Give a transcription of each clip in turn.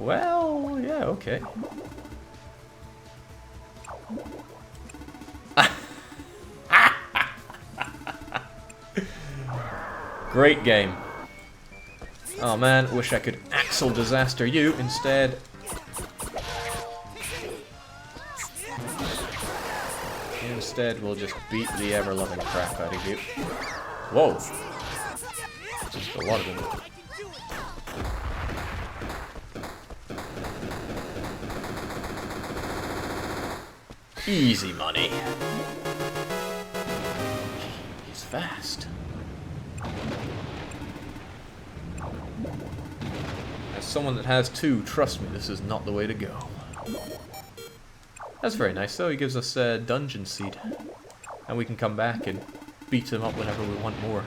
Well, yeah, okay. Great game. Oh man, wish I could Axel Disaster you instead. Instead, we'll just beat the ever-loving crap out of you. Whoa. There's a lot of them. Easy money. He's fast. As someone that has two, trust me, this is not the way to go. That's very nice though, he gives us a dungeon seed. And we can come back and beat him up whenever we want more.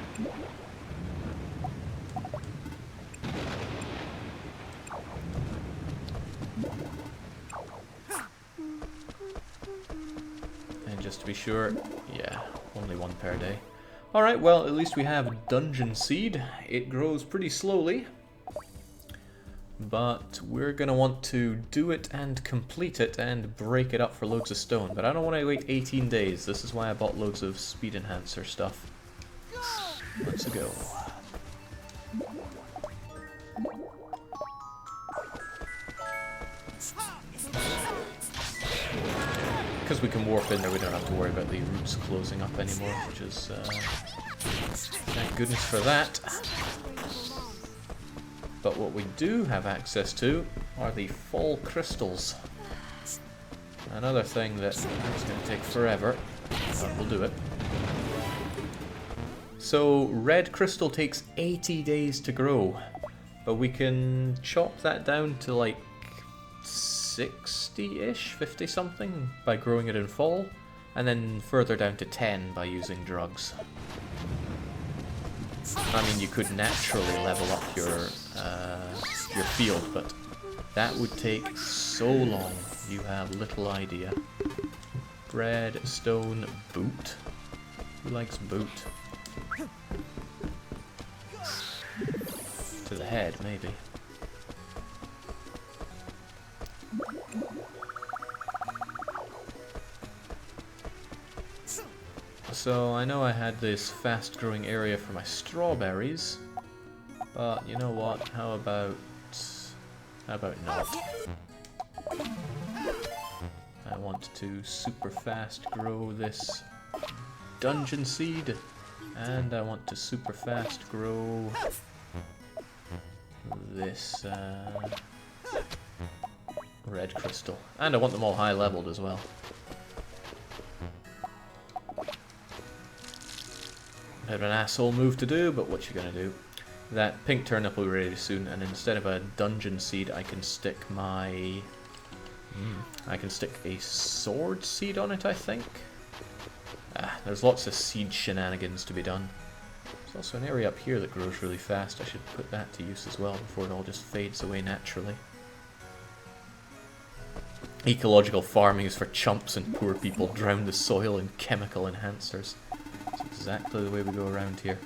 And just to be sure, yeah, only one per day. Alright, well, at least we have a dungeon seed. It grows pretty slowly. But we're going to want to do it and complete it and break it up for loads of stone. But I don't want to wait 18 days. This is why I bought loads of speed enhancer stuff. Let's go. Because we can warp in there, we don't have to worry about the roots closing up anymore, which is... thank goodness for that. But what we do have access to are the fall crystals. Another thing that is going to take forever, but we'll do it. So red crystal takes 80 days to grow, but we can chop that down to like 60-ish, 50 something by growing it in fall, and then further down to 10 by using drugs. I mean, you could naturally level up your field, but that would take so long. You have little idea. Red, stone, boot. Who likes boot? To the head, maybe. So I know I had this fast-growing area for my strawberries, but you know what? How about not? I want to super fast grow this dungeon seed, and I want to super fast grow this red crystal, and I want them all high leveled as well. Bit of an asshole move to do, but what you gonna do? That pink turnip will be ready soon, and instead of a dungeon seed, I can stick my... I can stick a sword seed on it, I think. There's lots of seed shenanigans to be done. There's also an area up here that grows really fast. I should put that to use as well before it all just fades away naturally. Ecological farming is for chumps and poor people. Drown the soil in chemical enhancers. That's exactly the way we go around here.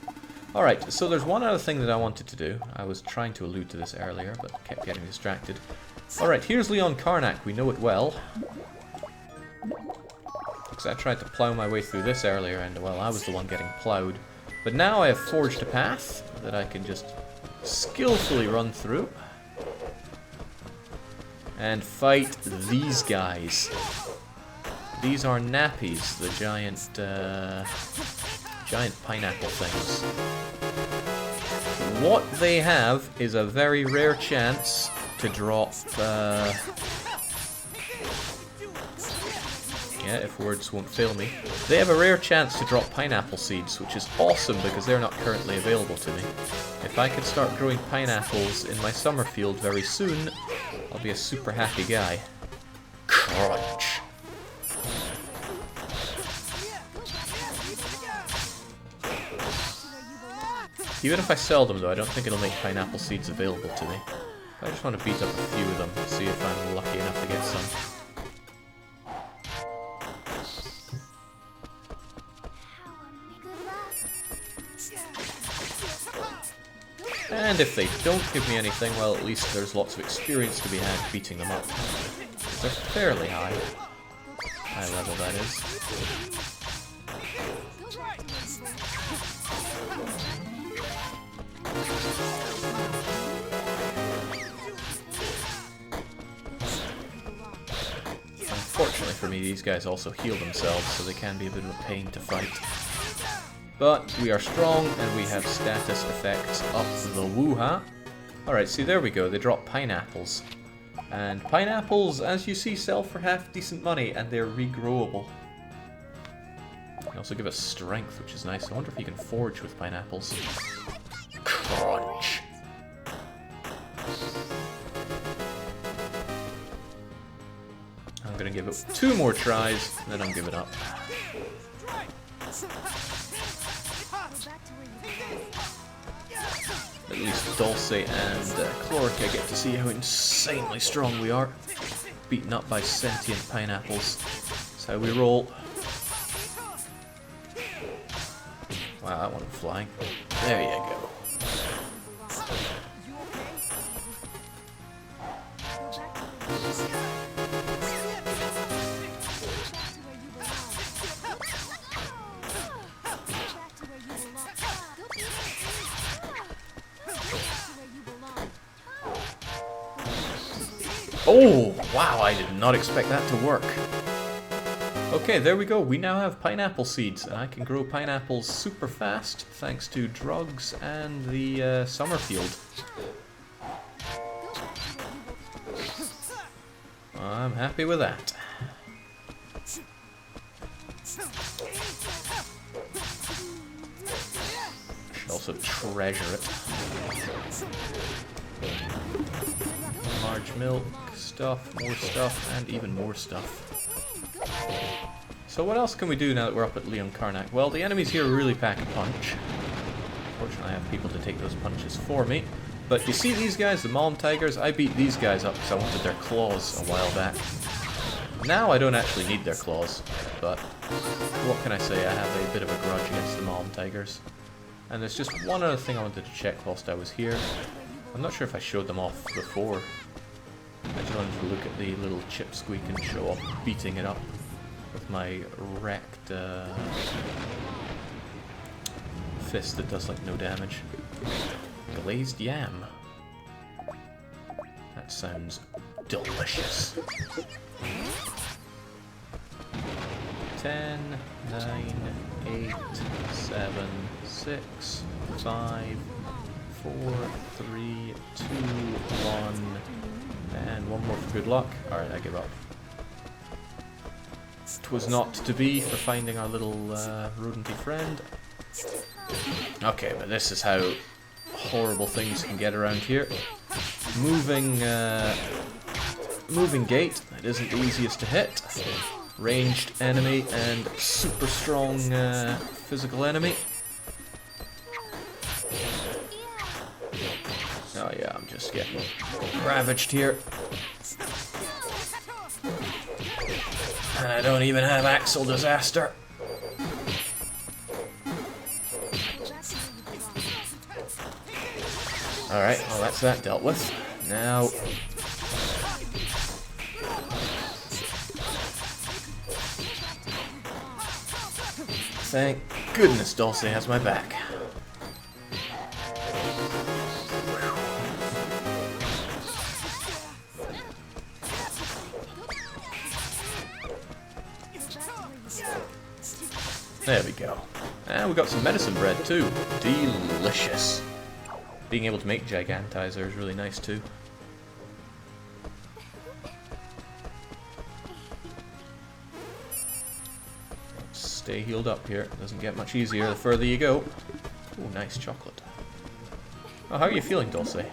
Alright, so there's one other thing that I wanted to do. I was trying to allude to this earlier, but kept getting distracted. Alright, here's Leon Karnak. We know it well. Because I tried to plow my way through this earlier, and, well, I was the one getting plowed. But now I have forged a path that I can just skillfully run through. And fight these guys. These are nappies, the giant pineapple things. What they have is a very rare chance to drop, yeah, if words won't fail me. They have a rare chance to drop pineapple seeds, which is awesome because they're not currently available to me. If I could start growing pineapples in my summer field very soon, I'll be a super happy guy. Crunch! Even if I sell them though, I don't think it'll make pineapple seeds available to me. I just want to beat up a few of them, see if I'm lucky enough to get some. And if they don't give me anything, well, at least there's lots of experience to be had beating them up. They're fairly high. High level, that is. Unfortunately for me, these guys also heal themselves, so they can be a bit of a pain to fight. But we are strong, and we have status effects up the woo-ha. Alright, see, there we go. They drop pineapples. And pineapples, as you see, sell for half decent money, and they're regrowable. They also give us strength, which is nice. I wonder if you can forge with pineapples. Crunch! I'm gonna give it 2 more tries, and then I'm giving up. At least Dulce and Chlorica get to see how insanely strong we are. Beaten up by sentient pineapples. That's how we roll. Wow, that one flying. There you go. Oh, wow, I did not expect that to work. Okay, there we go. We now have pineapple seeds, and I can grow pineapples super fast thanks to drugs and the summer field. I'm happy with that. Should also treasure it. Large milk, stuff, and even more stuff. So what else can we do now that we're up at Leon Karnak? Well, the enemies here really pack a punch. Fortunately, I have people to take those punches for me. But you see these guys, the Malm Tigers? I beat these guys up because I wanted their claws a while back. Now I don't actually need their claws, but what can I say? I have a bit of a grudge against the Malm Tigers. And there's just one other thing I wanted to check whilst I was here. I'm not sure if I showed them off before. I just wanted to look at the little chip squeak and show off beating it up with my wrecked fist that does like no damage. Glazed yam. That sounds delicious. 10, 9, 8, 7, 6, 5, 4, 3, 2, 1, and one more for good luck. Alright, I give up. 'Twas not to be for finding our little rodenty friend. Okay, but this is how horrible things can get around here. Moving gate, it isn't the easiest to hit. Ranged enemy and super strong physical enemy. Oh yeah, I'm just getting ravaged here. And I don't even have Axle Disaster. Alright, well that's that dealt with. Now... Thank goodness Dulce has my back. There we go. And we got some medicine bread too. Delicious. Being able to make Gigantizer is really nice too. Stay healed up here. Doesn't get much easier the further you go. Ooh, nice chocolate. Oh, how are you feeling, Dulce? An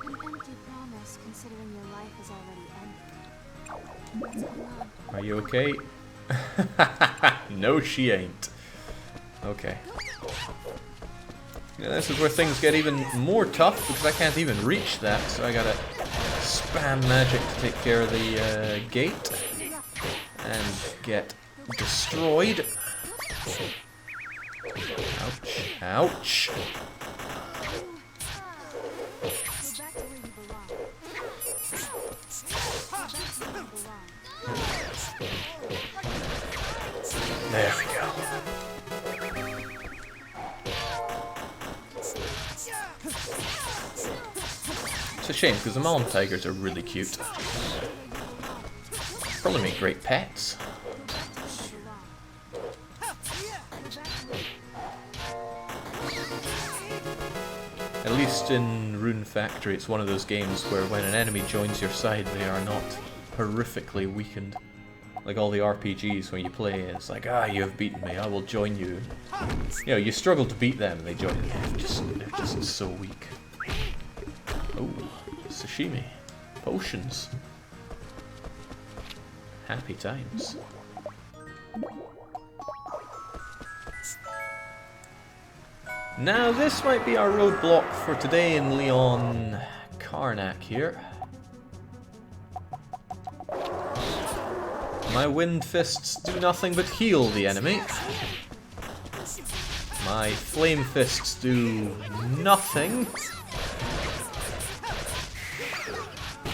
empty promise, considering your life is already ended. What's going on? Are you okay? No, she ain't. Okay. Yeah, this is where things get even more tough because I can't even reach that, so I gotta spam magic to take care of the gate and get destroyed. Ouch. Ouch. Go back to where you belong. Go back to where you belong. There we go. It's a shame because the Malm tigers are really cute. Probably make great pets. At least in Rune Factory, it's one of those games where when an enemy joins your side, they are not horrifically weakened. Like all the RPGs, when you play, it's like, ah, you have beaten me, I will join you. You know, you struggle to beat them, and they join you. They're just so weak. Oh, sashimi. Potions. Happy times. Now this might be our roadblock for today in Leon Karnak here. My wind fists do nothing but heal the enemy. My flame fists do nothing.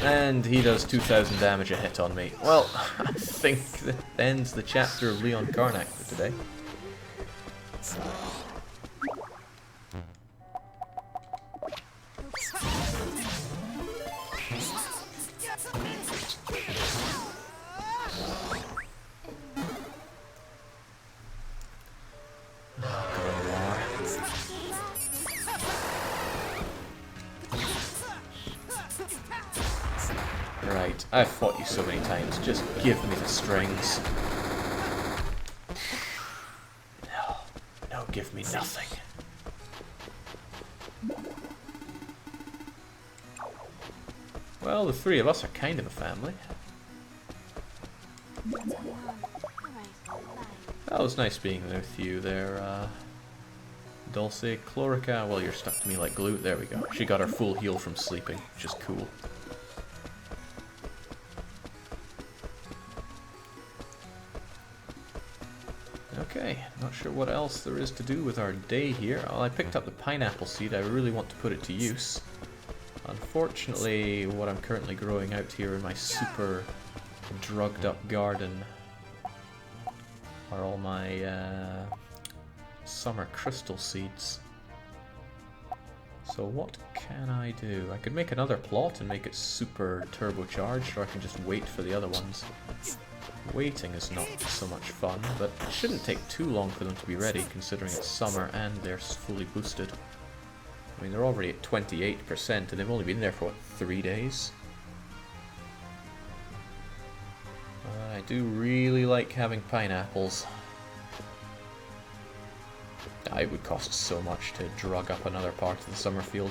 And he does 2,000 damage a hit on me. Well, I think that ends the chapter of Leon Karnak for today. Right, I've fought you so many times, just give me the strings. No, give me nothing. Well, the three of us are kind of a family. That was nice being with you there, Dulce. Chlorica, well, you're stuck to me like glue. There we go. She got her full heal from sleeping, which is cool. Okay, not sure what else there is to do with our day here. Well, I picked up the pineapple seed. I really want to put it to use. Unfortunately, what I'm currently growing out here in my super drugged up garden are all my summer crystal seeds. So what can I do? I could make another plot and make it super turbocharged, or I can just wait for the other ones. Waiting is not so much fun, but it shouldn't take too long for them to be ready, considering it's summer and they're fully boosted. I mean, they're already at 28%, and they've only been there for, what, 3 days? I do really like having pineapples. It would cost so much to drug up another part of the summer field.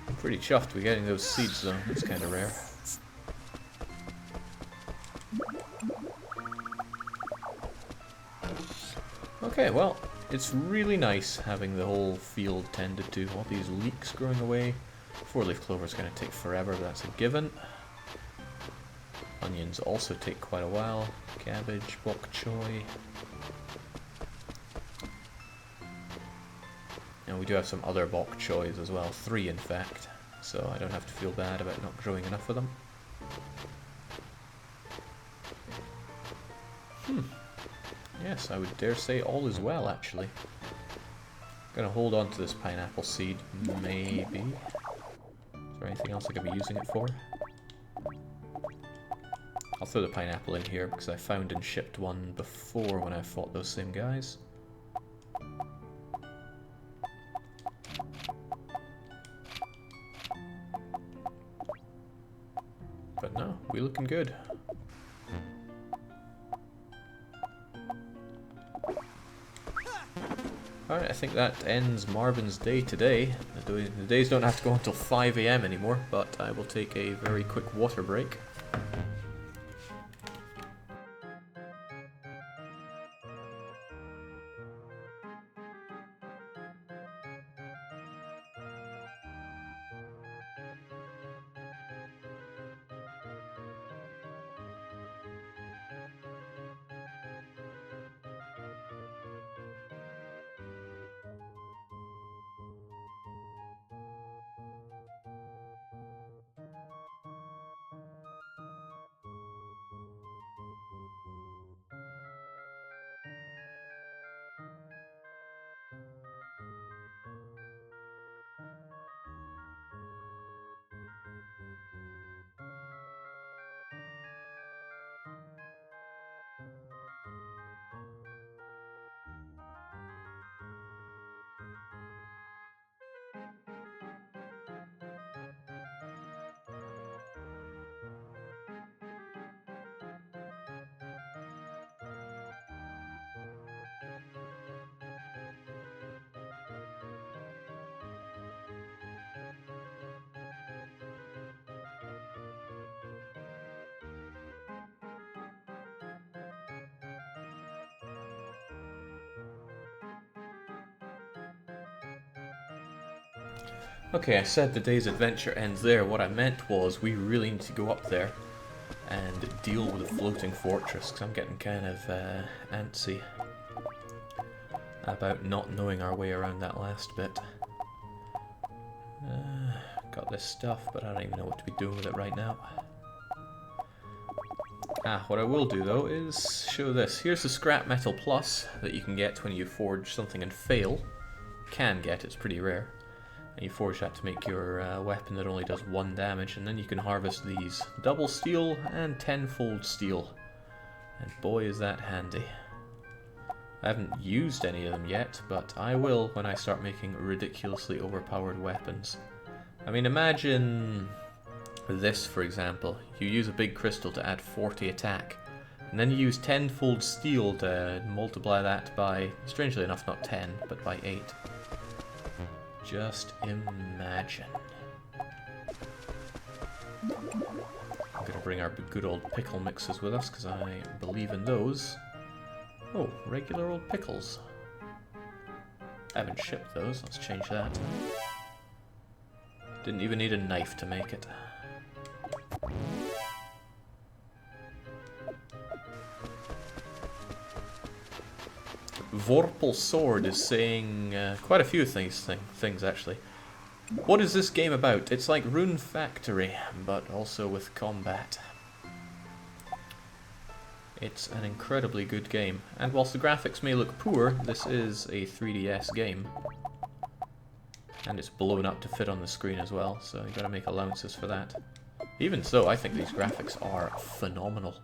I'm pretty chuffed with getting those seeds though, it's kind of rare. Okay, well, it's really nice having the whole field tended to. All these leeks growing away. 4-leaf clover is going to take forever, but that's a given. Onions also take quite a while. Cabbage, bok choy. And we do have some other bok choys as well. 3 in fact. So I don't have to feel bad about not growing enough of them. Yes, I would dare say all is well, actually. Gonna hold on to this pineapple seed, maybe. Is there anything else I could be using it for? I'll throw the pineapple in here because I found and shipped one before when I fought those same guys. But no, we looking good. Alright, I think that ends Marvin's day today. The days don't have to go until 5 AM anymore, but I will take a very quick water break. Okay, I said the day's adventure ends there. What I meant was we really need to go up there and deal with the floating fortress, because I'm getting kind of antsy about not knowing our way around that last bit. Got this stuff, but I don't even know what to be doing with it right now. What I will do though is show this. Here's the scrap metal plus that you can get when you forge something and fail. Can get, it's pretty rare. And you forge that to make your weapon that only does 1 damage, and then you can harvest these double steel and 10-fold steel. And boy is that handy. I haven't used any of them yet, but I will when I start making ridiculously overpowered weapons. I mean, imagine this, for example. You use a big crystal to add 40 attack, and then you use 10-fold steel to multiply that by, strangely enough, not 10, but by 8. Just imagine. I'm going to bring our good old pickle mixes with us, because I believe in those. Oh, regular old pickles. I haven't shipped those, let's change that. Didn't even need a knife to make it. Vorpal Sword is saying quite a few things actually. What is this game about? It's like Rune Factory, but also with combat. It's an incredibly good game, and whilst the graphics may look poor, this is a 3DS game. And it's blown up to fit on the screen as well, so you gotta make allowances for that. Even so, I think these graphics are phenomenal.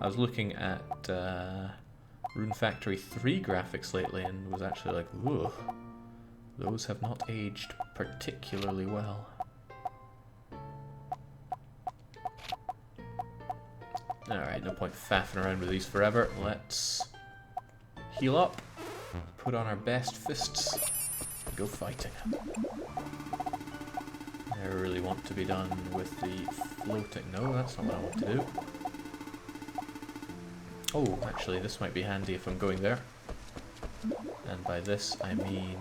I was looking at Rune Factory 3 graphics lately and was actually like, ooh, those have not aged particularly well. Alright, no point faffing around with these forever. Let's heal up, put on our best fists, and go fighting. I really want to be done with the floating. No, that's not what I want to do. Oh, actually, this might be handy if I'm going there. And by this, I mean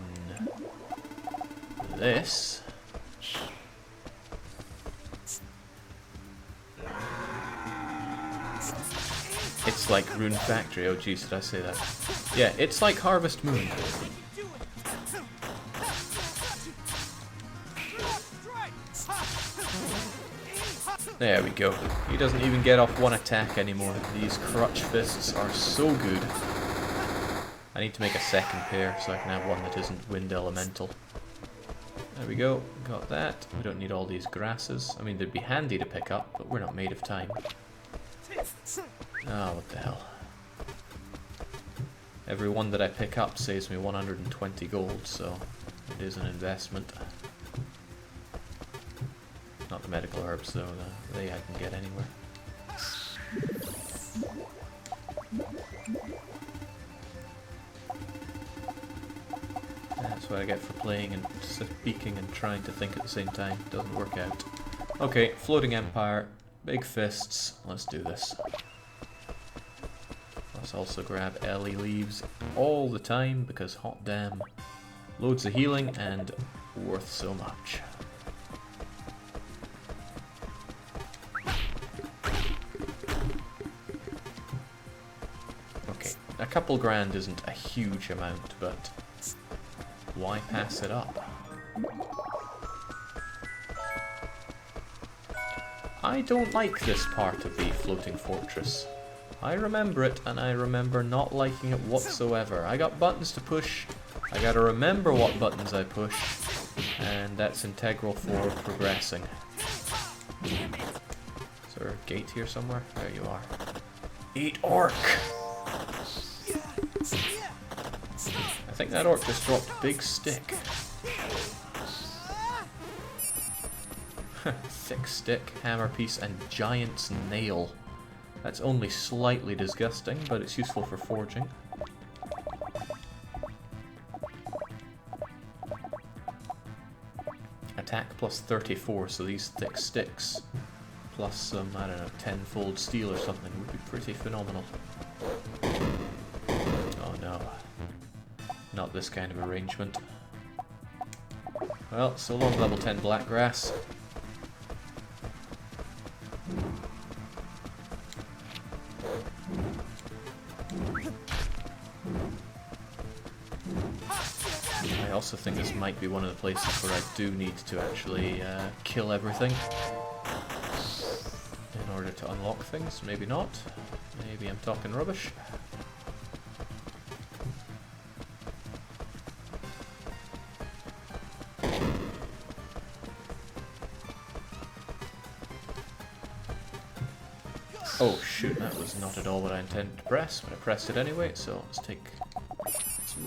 this. It's like Rune Factory. Oh, jeez, did I say that? Yeah, it's like Harvest Moon. There we go. He doesn't even get off 1 attack anymore. These crutch fists are so good. I need to make a second pair so I can have one that isn't wind elemental. There we go. Got that. We don't need all these grasses. I mean, they'd be handy to pick up, but we're not made of time. Oh, what the hell. Every one that I pick up saves me 120 gold, so it is an investment. Not the medical herbs, though. They I can get anywhere. That's what I get for playing and speaking and trying to think at the same time. Doesn't work out. Okay, Floating Empire, big fists. Let's do this. Let's also grab Ellie leaves all the time because hot damn. Loads of healing and worth so much. Okay, a couple grand isn't a huge amount, but why pass it up? I don't like this part of the floating fortress. I remember it, and I remember not liking it whatsoever. I got buttons to push, I gotta remember what buttons I push, and that's integral for progressing. Is there a gate here somewhere? There you are. Eat orc! I think that orc just dropped big stick. Thick stick, hammer piece, and giant's nail. That's only slightly disgusting, but it's useful for forging. Attack plus 34, so these thick sticks plus some, I don't know, 10-fold steel or something would be pretty phenomenal. Oh no. Not this kind of arrangement. Well, so long level 10 black grass. I also think this might be one of the places where I do need to actually kill everything in order to unlock things. Maybe not. Maybe I'm talking rubbish. Oh shoot, that was not at all what I intended to press, but I pressed it anyway, so let's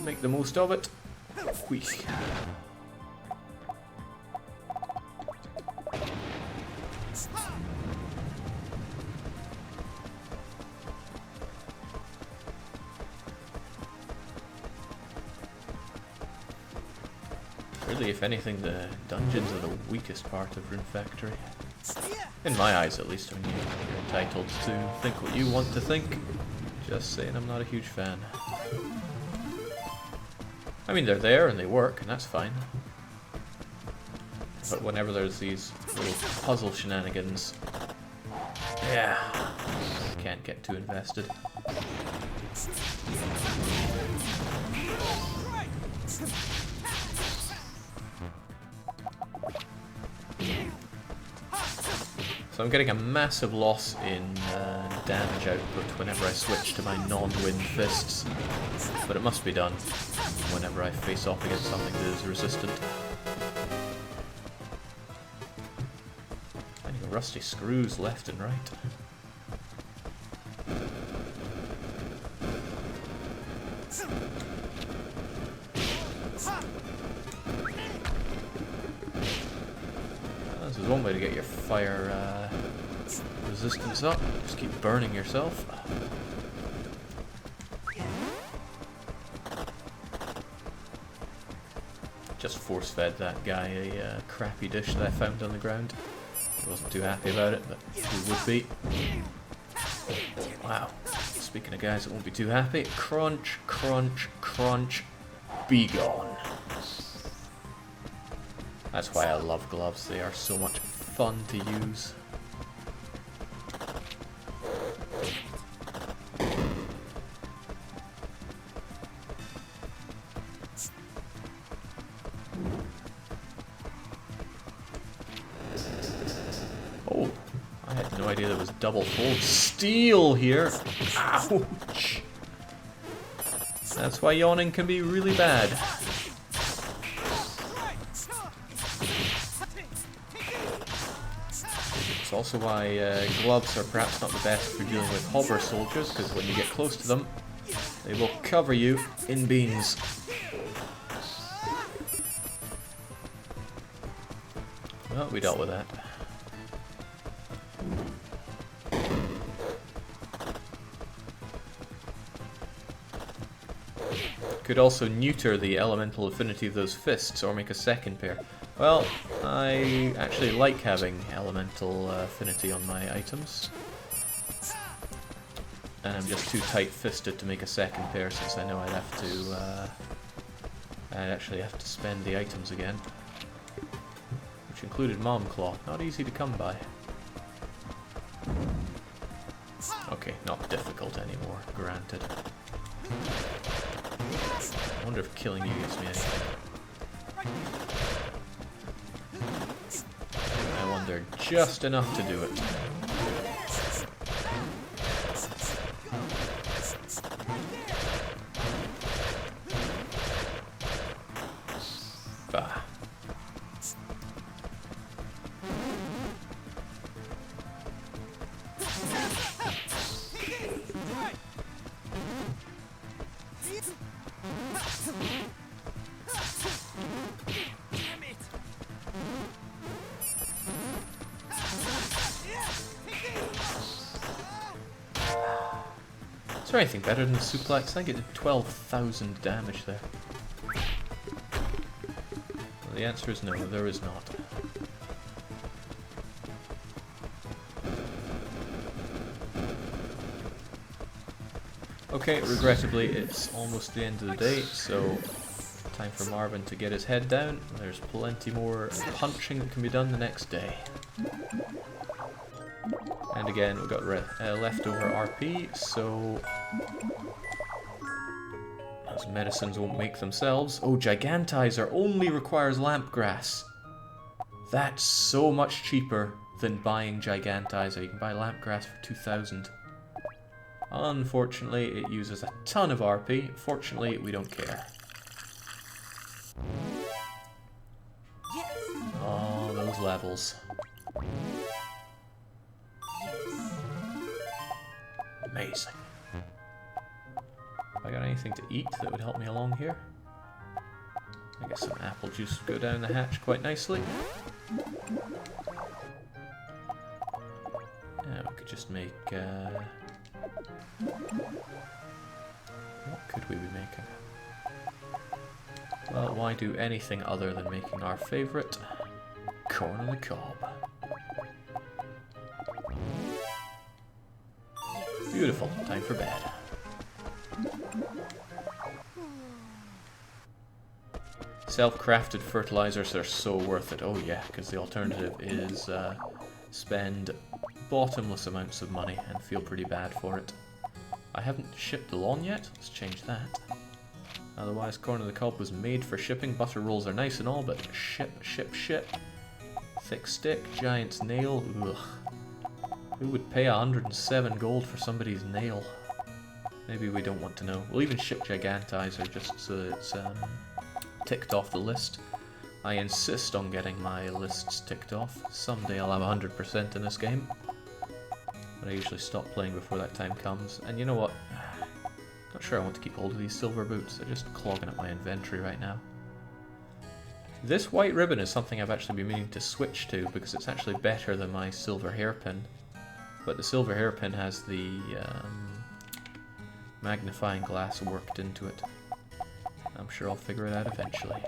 make the most of it. Wheesh. Really, if anything, the dungeons are the weakest part of Rune Factory. In my eyes, at least. I mean, you're entitled to think what you want to think. Just saying, I'm not a huge fan. I mean, they're there and they work, and that's fine. But whenever there's these little puzzle shenanigans, yeah, I can't get too invested. So I'm getting a massive loss in damage output whenever I switch to my non-wind fists, but it must be done whenever I face off against something that is resistant. Finding rusty screws left and right. This is one way to get your fire resistance up. Just keep burning yourself. Just force-fed that guy a crappy dish that I found on the ground. I wasn't too happy about it, but who would be? Wow. Speaking of guys that won't be too happy, crunch, crunch, crunch, be gone. That's why I love gloves, they are so much fun to use. Oh, I had no idea there was double fold steel here. Ouch! That's why yawning can be really bad. It's also why gloves are perhaps not the best for dealing with hobber soldiers, because when you get close to them, they will cover you in beans. Well, we dealt with that. Could also neuter the elemental affinity of those fists, or make a second pair. Well, I actually like having elemental affinity on my items. And I'm just too tight-fisted to make a second pair, since I know I'd have to... I'd actually have to spend the items again. Which included Mom Cloth. Not easy to come by. Okay, not difficult anymore, granted. I wonder if killing you gives me anything. I wonder just enough to do it. Bah. Is there anything better than the suplex? I think it did 12,000 damage there. Well, the answer is no, there is not. Okay, regrettably, it's almost the end of the day, so Time for Marvin to get his head down. There's plenty more punching that can be done the next day. And again, we've got leftover RP, so those medicines won't make themselves. Oh, Gigantizer only requires lamp grass. That's so much cheaper than buying Gigantizer. You can buy lamp grass for 2,000. Unfortunately, it uses a ton of RP. Fortunately, we don't care. Oh, those levels. Amazing. Have I got anything to eat that would help me along here? I guess some apple juice would go down the hatch quite nicely. Yeah, we could just make... what could we be making? Well, why do anything other than making our favourite corn on the cob? Beautiful. Time for bed. Self-crafted fertilizers are so worth it. Oh yeah, because the alternative is spend bottomless amounts of money and feel pretty bad for it. I haven't shipped the lawn yet. Let's change that. Otherwise, corn on the cob was made for shipping. Butter rolls are nice and all, but ship. Thick stick, giant's nail. Ugh. Who would pay 107 gold for somebody's nail? Maybe we don't want to know. We'll even ship Gigantizer just so it's ticked off the list. I insist on getting my lists ticked off. Someday I'll have 100% in this game. But I usually stop playing before that time comes. And you know what? Not sure I want to keep hold of these silver boots. They're just clogging up my inventory right now. This white ribbon is something I've actually been meaning to switch to because it's actually better than my silver hairpin. But the silver hairpin has the magnifying glass worked into it. I'm sure I'll figure it out eventually.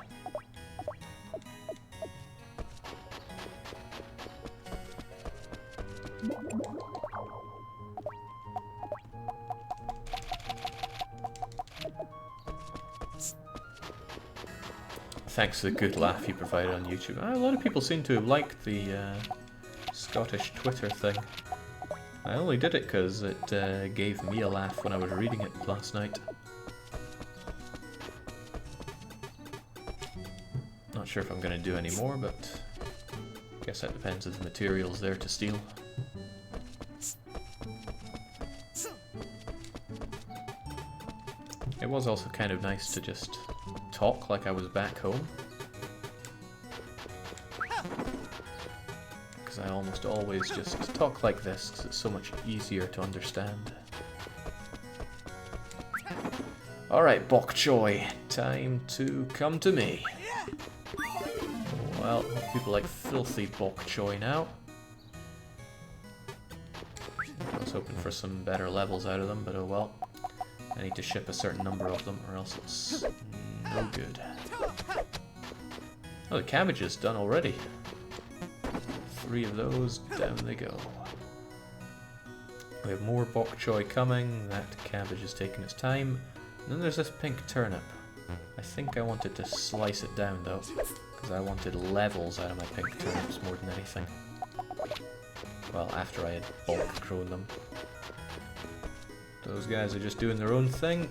Thanks for the good laugh you provided on YouTube. A lot of people seem to have liked the Scottish Twitter thing. I only did it because it gave me a laugh when I was reading it last night. Not sure if I'm going to do any more, but I guess that depends if the material's there to steal. It was also kind of nice to just talk like I was back home. Because I almost always just talk like this, because it's so much easier to understand. Alright, bok choy, time to come to me. Well, people like filthy bok choy now. I was hoping for some better levels out of them, but oh well. I need to ship a certain number of them, or else it's no good. Oh, the cabbage is done already. 3 of those, down they go. We have more bok choy coming. That cabbage is taking its time. And then there's this pink turnip. I think I wanted to slice it down though, because I wanted levels out of my pink turnips more than anything. Well, after I had bulk grown them. Those guys are just doing their own thing.